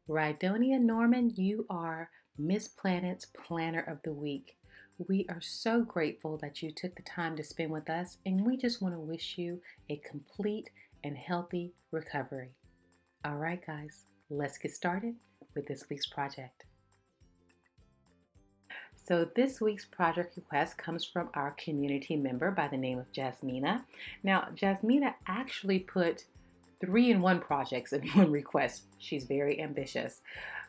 Rydonia Norman, you are Miss Planet's Planner of the Week. We are so grateful that you took the time to spend with us, and we just want to wish you a complete and healthy recovery. All right, guys, let's get started with this week's project. So this week's project request comes from our community member by the name of Jasmina. Now, Jasmina actually put 3-in-1 projects in one request. She's very ambitious.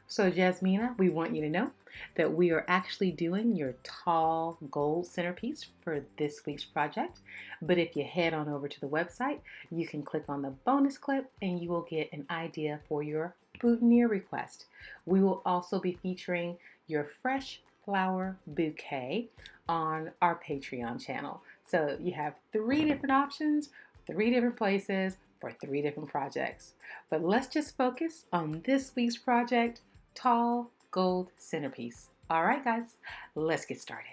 So Jasmina, we want you to know that we are actually doing your tall gold centerpiece for this week's project. But if you head on over to the website, you can click on the bonus clip and you will get an idea for your boutonniere request. We will also be featuring your fresh flower bouquet on our Patreon channel. So you have 3 different options, 3 different places for 3 different projects. But let's just focus on this week's project, Tall Gold Centerpiece. All right, guys, let's get started.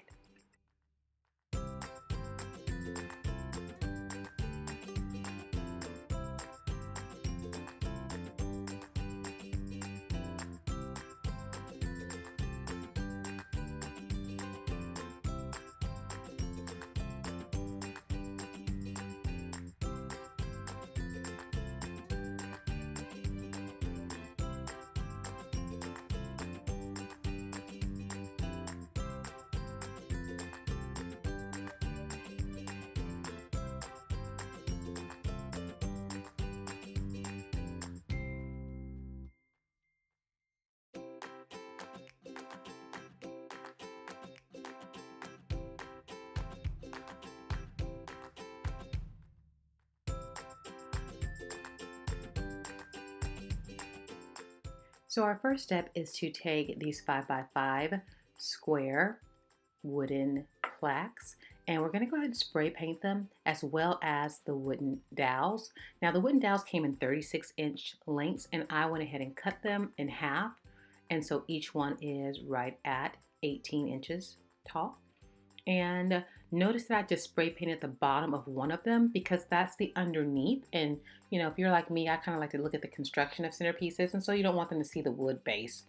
So our first step is to take these 5x5 square wooden plaques, and we're going to go ahead and spray paint them as well as the wooden dowels. Now the wooden dowels came in 36-inch lengths, and I went ahead and cut them in half, and so each one is right at 18 inches tall. And notice that I just spray painted the bottom of one of them because that's the underneath. And if you're like me, I kind of like to look at the construction of centerpieces, and so you don't want them to see the wood base.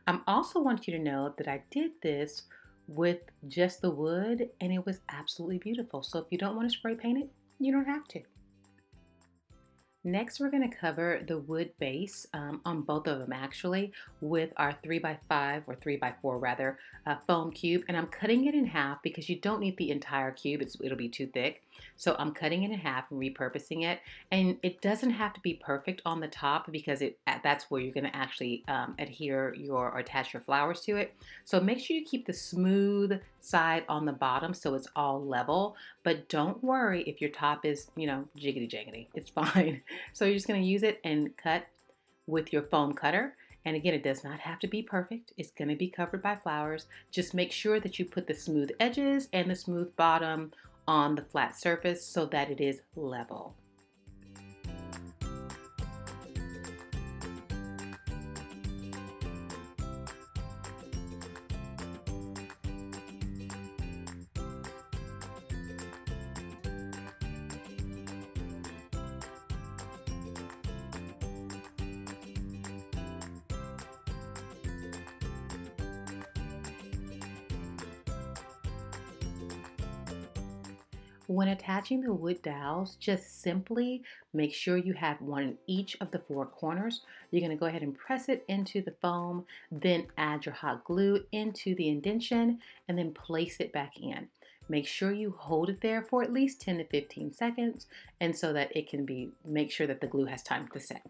I also want you to know that I did this with just the wood, and it was absolutely beautiful. So if you don't want to spray paint it, you don't have to. Next, we're going to cover the wood base on both of them actually with our 3x5 or 3x4 rather foam cube, and I'm cutting it in half because you don't need the entire cube. It'll be too thick. So I'm cutting it in half and repurposing it, and it doesn't have to be perfect on the top because that's where you're going to actually adhere or attach your flowers to it. So make sure you keep the smooth side on the bottom so it's all level, but don't worry if your top is jiggity jaggedy. It's fine. So you're just going to use it and cut with your foam cutter. And again, it does not have to be perfect. It's going to be covered by flowers. Just make sure that you put the smooth edges and the smooth bottom on the flat surface so that it is level. When attaching the wood dowels, just simply make sure you have one in each of the 4 corners. You're going to go ahead and press it into the foam, then add your hot glue into the indentation, and then place it back in. Make sure you hold it there for at least 10 to 15 seconds, and so that it can make sure that the glue has time to set.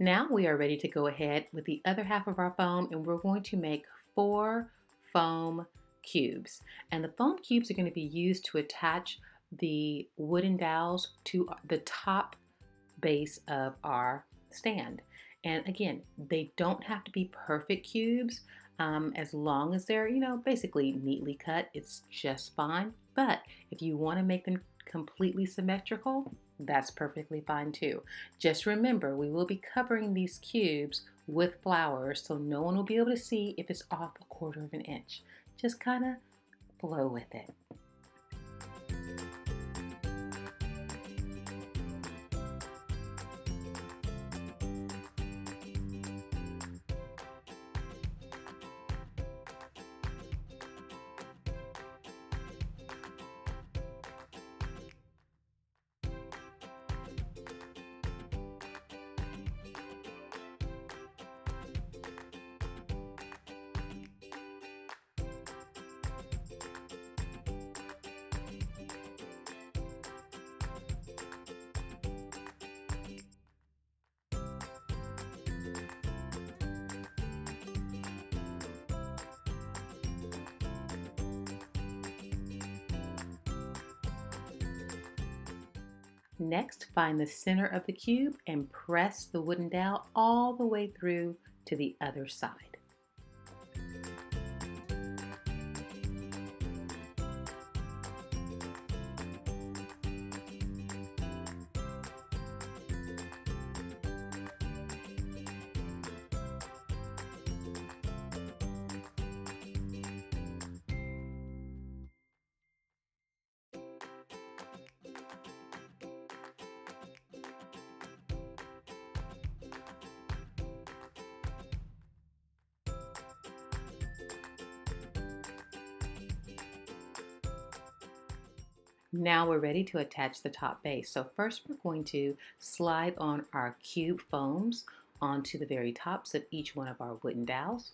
Now we are ready to go ahead with the other half of our foam, and we're going to make 4 foam cubes, and the foam cubes are going to be used to attach the wooden dowels to the top base of our stand. And again, they don't have to be perfect cubes. As long as they're basically neatly cut, it's just fine. But if you want to make them completely symmetrical, that's perfectly fine too. Just remember, we will be covering these cubes with flowers, so no one will be able to see if it's off a 1/4 of an inch. Just kind of flow with it. Next, find the center of the cube and press the wooden dowel all the way through to the other side. Now we're ready to attach the top base. So first we're going to slide on our cube foams onto the very tops of each one of our wooden dowels.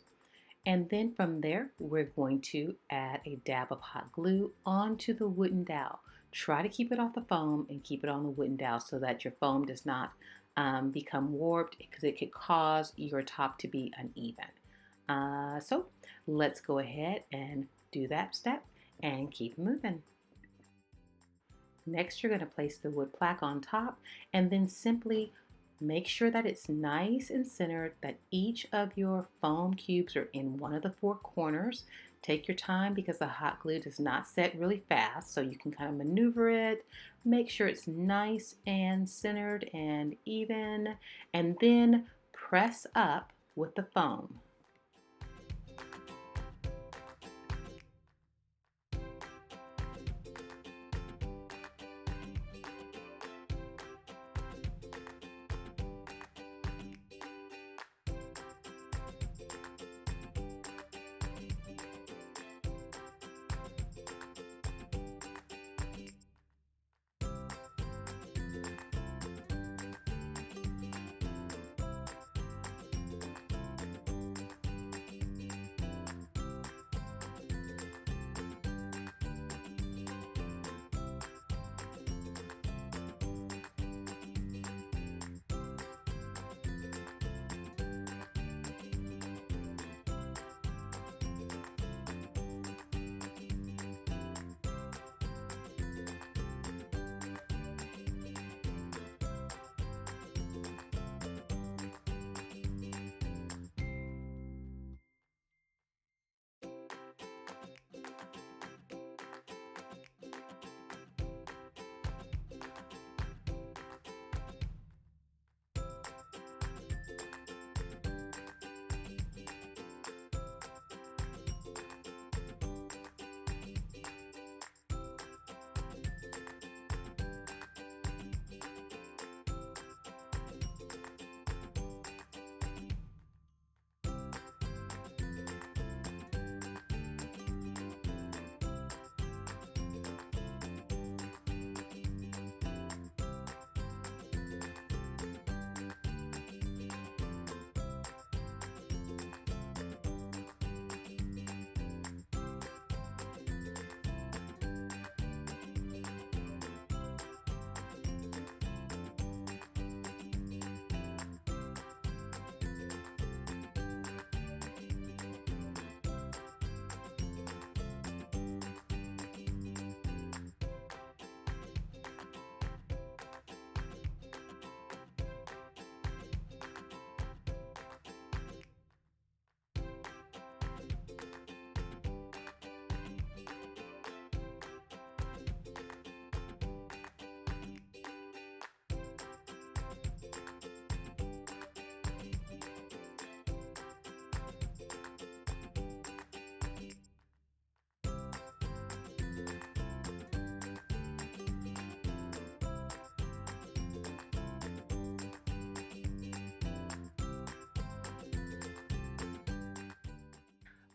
And then from there, we're going to add a dab of hot glue onto the wooden dowel. Try to keep it off the foam and keep it on the wooden dowel so that your foam does not become warped, because it could cause your top to be uneven. So let's go ahead and do that step and keep moving. Next, you're going to place the wood plaque on top and then simply make sure that it's nice and centered, that each of your foam cubes are in one of the four corners. Take your time because the hot glue does not set really fast, so you can kind of maneuver it. Make sure it's nice and centered and even, and then press up with the foam.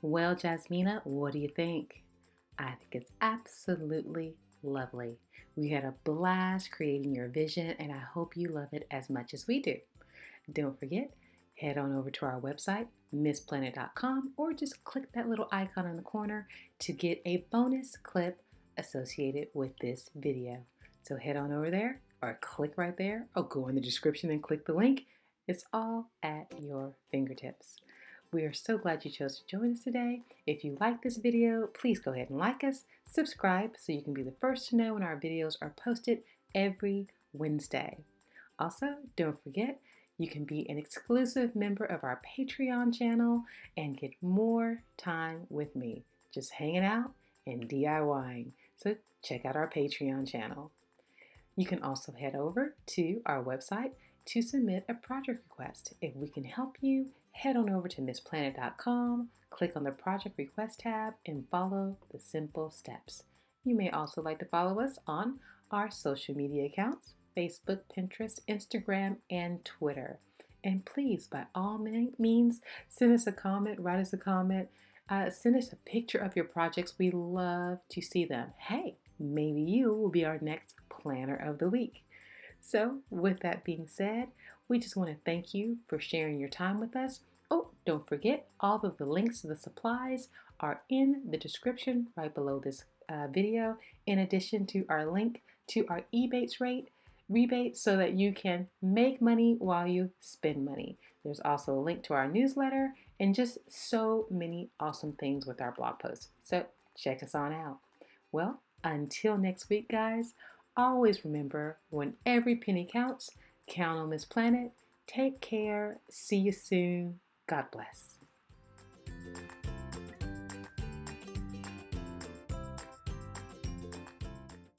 Well, Jasmina, what do you think? I think it's absolutely lovely. We had a blast creating your vision, and I hope you love it as much as we do. Don't forget, head on over to our website, MissPlanIt.com, or just click that little icon in the corner to get a bonus clip associated with this video. So head on over there, or click right there, or go in the description and click the link. It's all at your fingertips. We are so glad you chose to join us today. If you like this video, please go ahead and like us, subscribe so you can be the first to know when our videos are posted every Wednesday. Also, don't forget, you can be an exclusive member of our Patreon channel and get more time with me, just hanging out and DIYing. So check out our Patreon channel. You can also head over to our website to submit a project request. If we can help you, head on over to MissPlanIt.com, click on the project request tab, and follow the simple steps. You may also like to follow us on our social media accounts: Facebook, Pinterest, Instagram, and Twitter. And please, by all means, send us a comment, write us a comment, send us a picture of your projects. We love to see them. Hey, maybe you will be our next planner of the week. So, with that being said, we just want to thank you for sharing your time with us. Oh, don't forget, all of the links to the supplies are in the description right below this video, in addition to our link to our rebate so that you can make money while you spend money. There's also a link to our newsletter and just so many awesome things with our blog posts. So check us on out. Well, until next week, guys, always remember, when every penny counts, count on Miss Planet. Take care. See you soon. God bless.